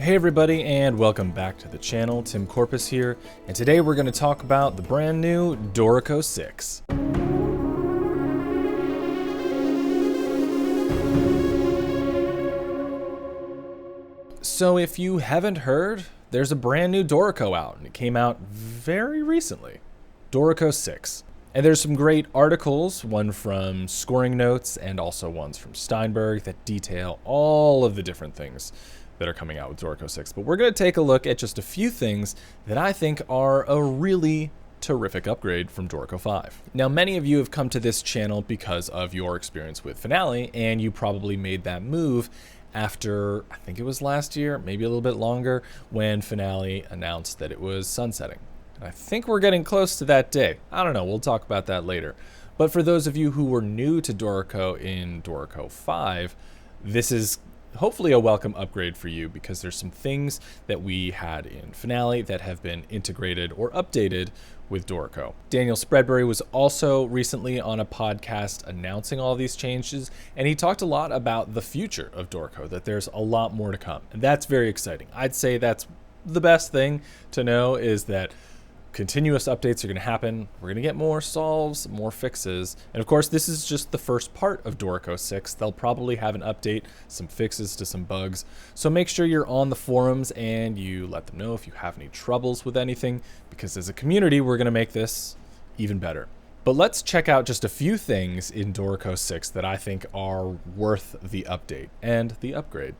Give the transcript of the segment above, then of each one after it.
Hey everybody, and welcome back to the channel. Tim Corpus here, and today we're going to talk about the brand new Dorico 6. So if you haven't heard, there's a brand new Dorico out, and it came out very recently. Dorico 6. And there's some great articles, one from Scoring Notes and also ones from Steinberg, that detail all of the different things that are coming out with Dorico 6. But we're going to take a look at just a few things that I think are a really terrific upgrade from Dorico 5. Now, many of you have come to this channel because of your experience with Finale, and you probably made that move after, I think it was last year, maybe a little bit longer, when Finale announced that it was sunsetting. And I think we're getting close to that day. I don't know, we'll talk about that later. But for those of you who were new to Dorico in Dorico 5, this is hopefully a welcome upgrade for you, because there's some things that we had in Finale that have been integrated or updated with Dorico. Daniel Spreadbury was also recently on a podcast announcing all these changes, and he talked a lot about the future of Dorico, that there's a lot more to come, and that's very exciting. I'd say that's the best thing to know, is that continuous updates are going to happen. We're going to get more solves, more fixes. And of course, this is just the first part of Dorico 6. They'll probably have an update, some fixes to some bugs. So make sure you're on the forums and you let them know if you have any troubles with anything, because as a community, we're going to make this even better. But let's check out just a few things in Dorico 6 that I think are worth the update and the upgrade.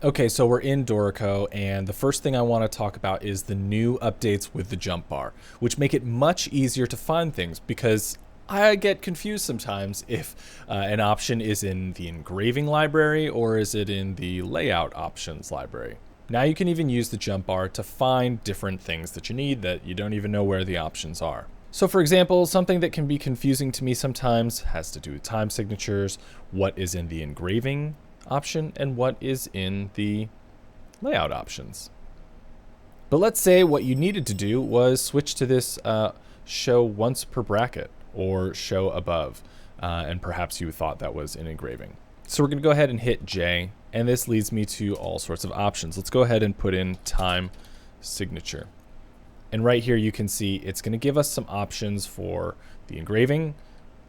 Okay, so we're in Dorico, and the first thing I want to talk about is the new updates with the jump bar, which make it much easier to find things, because I get confused sometimes if an option is in the engraving library or is it in the layout options library. Now you can even use the jump bar to find different things that you need that you don't even know where the options are. So for example, something that can be confusing to me sometimes has to do with time signatures, what is in the engraving option and what is in the layout options. But let's say what you needed to do was switch to this show once per bracket or show above, and perhaps you thought that was in engraving. So we're going to go ahead and hit J, and this leads me to all sorts of options. Let's go ahead and put in time signature. And right here you can see it's going to give us some options for the engraving,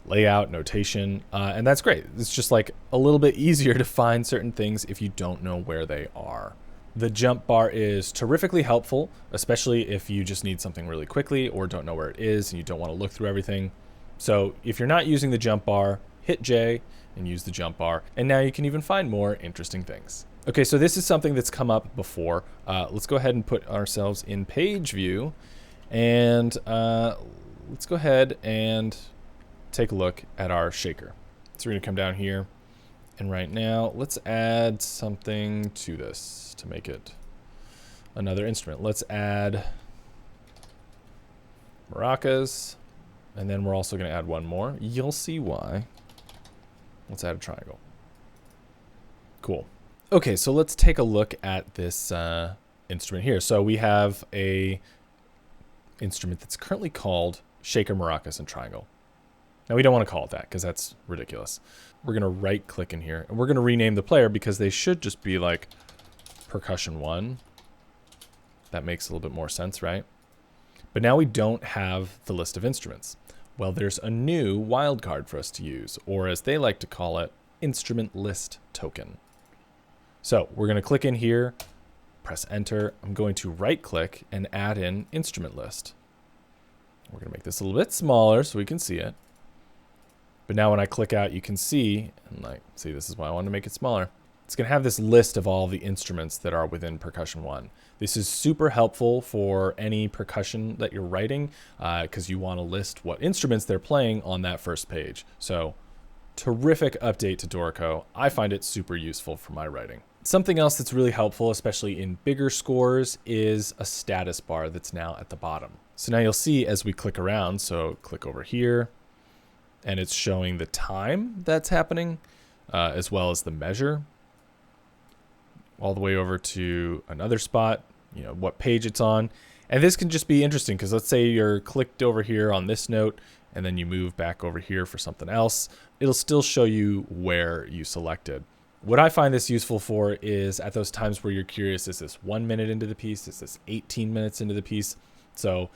layout, notation, and that's great. It's just like a little bit easier to find certain things if you don't know where they are. The jump bar is terrifically helpful, especially if you just need something really quickly or don't know where it is and you don't want to look through everything. So if you're not using the jump bar, hit J and use the jump bar, and now you can even find more interesting things. Okay, so this is something that's come up before. Let's go ahead and put ourselves in page view, and let's go ahead and take a look at our shaker. So we're going to come down here, and right now let's add something to this to make it another instrument. Let's add maracas, and then we're also going to add one more. You'll see why. Let's add a triangle. Cool. Okay, so let's take a look at this instrument here. So we have a instrument that's currently called shaker, maracas, and triangle. Now we don't want to call it that because that's ridiculous. We're going to right click in here and we're going to rename the player, because they should just be like percussion 1. That makes a little bit more sense, right? But now we don't have the list of instruments. Well, there's a new wildcard for us to use, or as they like to call it, instrument list token. So we're going to click in here, press enter. I'm going to right click and add in instrument list. We're going to make this a little bit smaller so we can see it. But now when I click out, you can see, and see, this is why I wanted to make it smaller. It's going to have this list of all the instruments that are within percussion 1. This is super helpful for any percussion that you're writing, because you want to list what instruments they're playing on that first page. So terrific update to Dorico. I find it super useful for my writing. Something else that's really helpful, especially in bigger scores, is a status bar that's now at the bottom. So now you'll see as we click around, so click over here, and it's showing the time that's happening, as well as the measure, all the way over to another spot, what page it's on. And this can just be interesting, because let's say you're clicked over here on this note, and then you move back over here for something else. It'll still show you where you selected. What I find this useful for is at those times where you're curious, is this 1 minute into the piece? Is this 18 minutes into the piece? So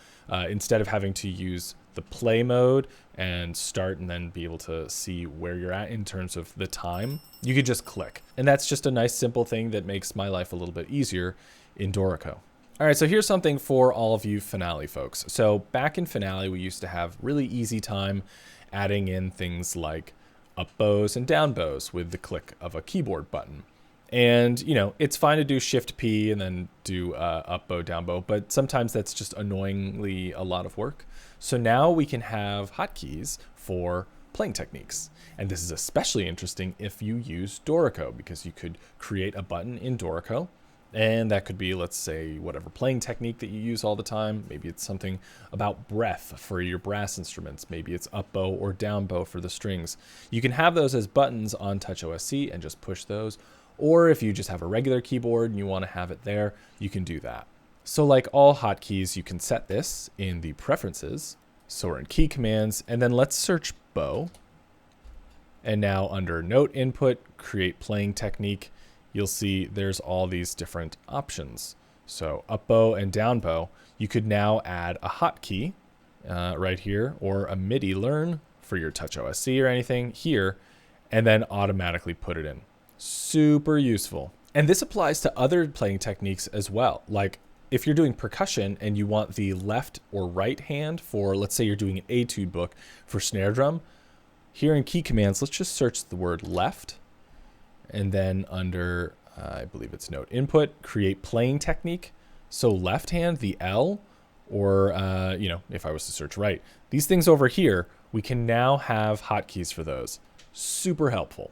instead of having to use the play mode and start and then be able to see where you're at in terms of the time, you could just click. And that's just a nice simple thing that makes my life a little bit easier in Dorico. All right, so here's something for all of you Finale folks. So back in Finale, we used to have really easy time adding in things like up bows and down bows with the click of a keyboard button. And, you know, it's fine to do Shift P and then do up bow, down bow, but sometimes that's just annoyingly a lot of work. So now we can have hotkeys for playing techniques. And this is especially interesting if you use Dorico, because you could create a button in Dorico. And that could be, let's say, whatever playing technique that you use all the time. Maybe it's something about breath for your brass instruments. Maybe it's up bow or down bow for the strings. You can have those as buttons on TouchOSC and just push those. Or if you just have a regular keyboard and you want to have it there, you can do that. So like all hotkeys, you can set this in the preferences. So we're in key commands, and then let's search bow. And now under note input, create playing technique, you'll see there's all these different options. So up bow and down bow, you could now add a hotkey right here, or a MIDI learn for your TouchOSC or anything here, and then automatically put it in. Super useful. And this applies to other playing techniques as well. Like if you're doing percussion and you want the left or right hand for, let's say you're doing an etude book for snare drum, here in key commands, let's just search the word left. And then under, I believe it's note input, create playing technique. So left hand, the L, or, you know, if I was to search right, these things over here, we can now have hotkeys for those. Super helpful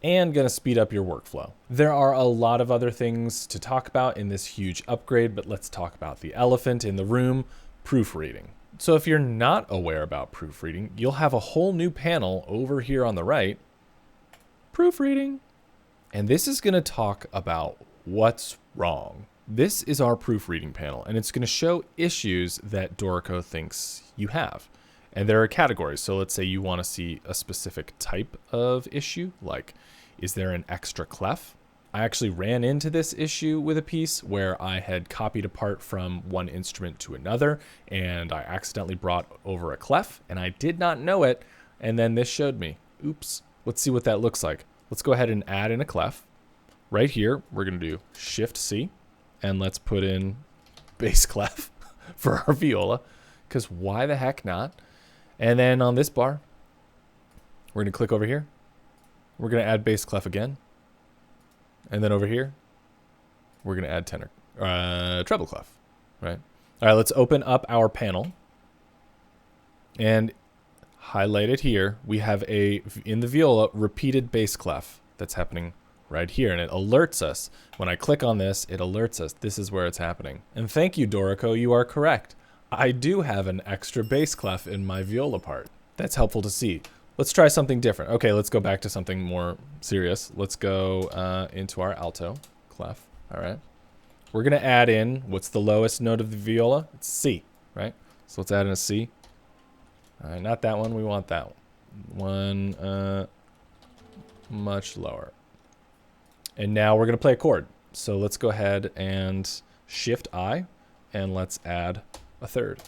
and going to speed up your workflow. There are a lot of other things to talk about in this huge upgrade, but let's talk about the elephant in the room, proofreading. So if you're not aware about proofreading, you'll have a whole new panel over here on the right, proofreading. And this is going to talk about what's wrong. This is our proofreading panel, and it's going to show issues that Dorico thinks you have. And there are categories. So let's say you want to see a specific type of issue, like is there an extra clef? I actually ran into this issue with a piece where I had copied a part from one instrument to another, and I accidentally brought over a clef, and I did not know it. And then this showed me, oops, let's see what that looks like. Let's go ahead and add in a clef. Right here, we're going to do Shift C, and let's put in bass clef for our viola, because why the heck not? And then on this bar, we're going to click over here. We're going to add bass clef again. And then over here, we're going to add tenor, treble clef, right? All right, let's open up our panel. And highlighted here, we have in the viola, repeated bass clef that's happening right here. And it alerts us. When I click on this, it alerts us. This is where it's happening. And thank you, Dorico, you are correct. I do have an extra bass clef in my viola part. That's helpful to see. Let's try something different. Okay, let's go back to something more serious. Let's go into our alto clef. All right. We're going to add in, what's the lowest note of the viola? It's C, right? So let's add in a C. All right, not that one. We want that one. Much lower. And now we're going to play a chord. So let's go ahead and Shift I, and let's add a third.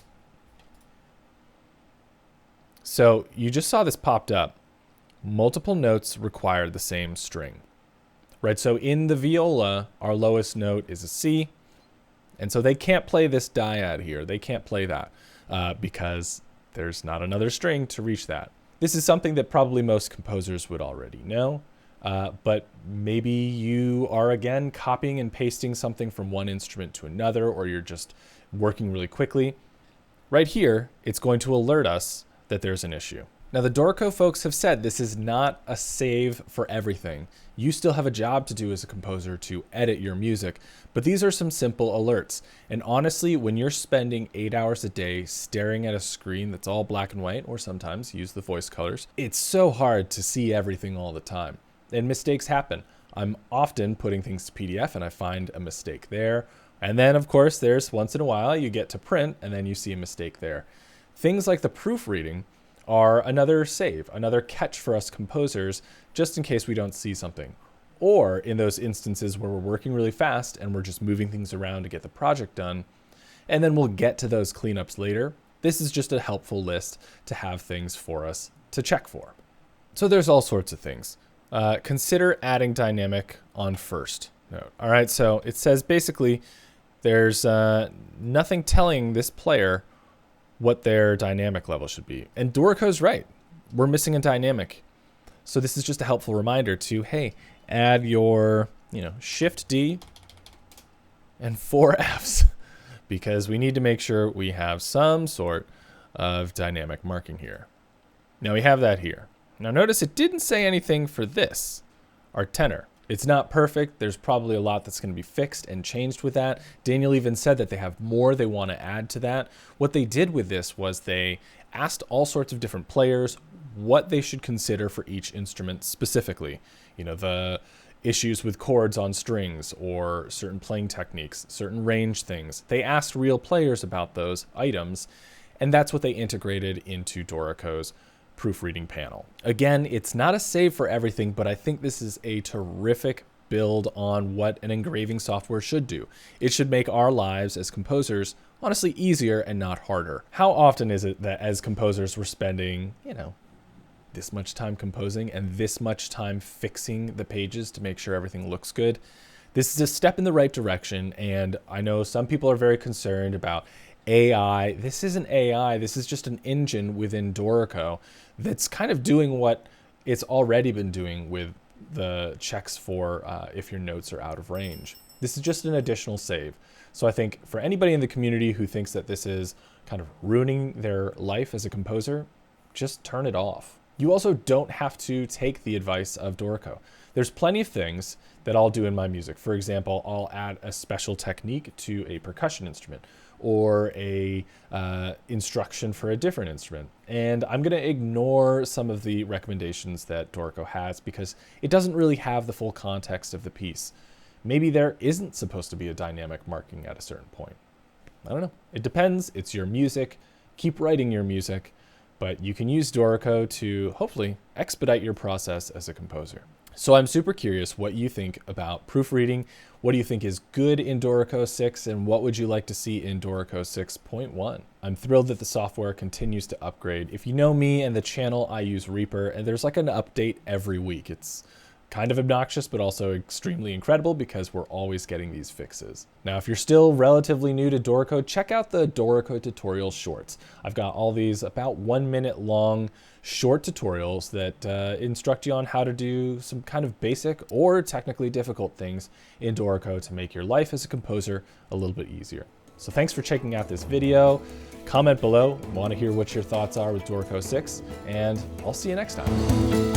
So you just saw this popped up. Multiple notes require the same string, right? So in the viola, our lowest note is a C. And so they can't play this dyad here. They can't play that because there's not another string to reach that. This is something that probably most composers would already know, but maybe you are, again, copying and pasting something from one instrument to another, or you're just working really quickly. Right here, it's going to alert us that there's an issue. Now, the Dorico folks have said this is not a save for everything. You still have a job to do as a composer to edit your music, but these are some simple alerts. And honestly, when you're spending 8 hours a day staring at a screen that's all black and white, or sometimes use the voice colors, it's so hard to see everything all the time. And mistakes happen. I'm often putting things to PDF and I find a mistake there. And then, of course, there's once in a while you get to print and then you see a mistake there. Things like the proofreading are another save, another catch for us composers, just in case we don't see something. Or in those instances where we're working really fast and we're just moving things around to get the project done, and then we'll get to those cleanups later, this is just a helpful list to have things for us to check for. So there's all sorts of things. Consider adding dynamic on first note. All right, so it says basically there's nothing telling this player what their dynamic level should be. And Dorico's right. We're missing a dynamic. So this is just a helpful reminder to, hey, add your, Shift D and 4 Fs because we need to make sure we have some sort of dynamic marking here. Now we have that here. Now notice it didn't say anything for this, our tenor. It's not perfect. There's probably a lot that's going to be fixed and changed with that. Daniel even said that they have more they want to add to that. What they did with this was they asked all sorts of different players what they should consider for each instrument specifically. The issues with chords on strings or certain playing techniques, certain range things. They asked real players about those items, and that's what they integrated into Dorico's proofreading panel. Again, it's not a save for everything, but I think this is a terrific build on what an engraving software should do. It should make our lives as composers honestly easier and not harder. How often is it that as composers we're spending, this much time composing and this much time fixing the pages to make sure everything looks good? This is a step in the right direction, and I know some people are very concerned about AI. This isn't AI. This is just an engine within Dorico that's kind of doing what it's already been doing with the checks for if your notes are out of range. This is just an additional save. So I think for anybody in the community who thinks that this is kind of ruining their life as a composer, just turn it off. You also don't have to take the advice of Dorico. There's plenty of things that I'll do in my music. For example, I'll add a special technique to a percussion instrument or a instruction for a different instrument. And I'm gonna ignore some of the recommendations that Dorico has because it doesn't really have the full context of the piece. Maybe there isn't supposed to be a dynamic marking at a certain point. I don't know. It depends. It's your music. Keep writing your music, but you can use Dorico to hopefully expedite your process as a composer. So I'm super curious what you think about proofreading. What do you think is good in Dorico 6, and what would you like to see in Dorico 6.1? I'm thrilled that the software continues to upgrade. If you know me and the channel, I use Reaper, and there's like an update every week. It's kind of obnoxious, but also extremely incredible because we're always getting these fixes. Now, if you're still relatively new to Dorico, check out the Dorico tutorial shorts. I've got all these about 1 minute long short tutorials that instruct you on how to do some kind of basic or technically difficult things in Dorico to make your life as a composer a little bit easier. So thanks for checking out this video. Comment below, want to hear what your thoughts are with Dorico 6, and I'll see you next time.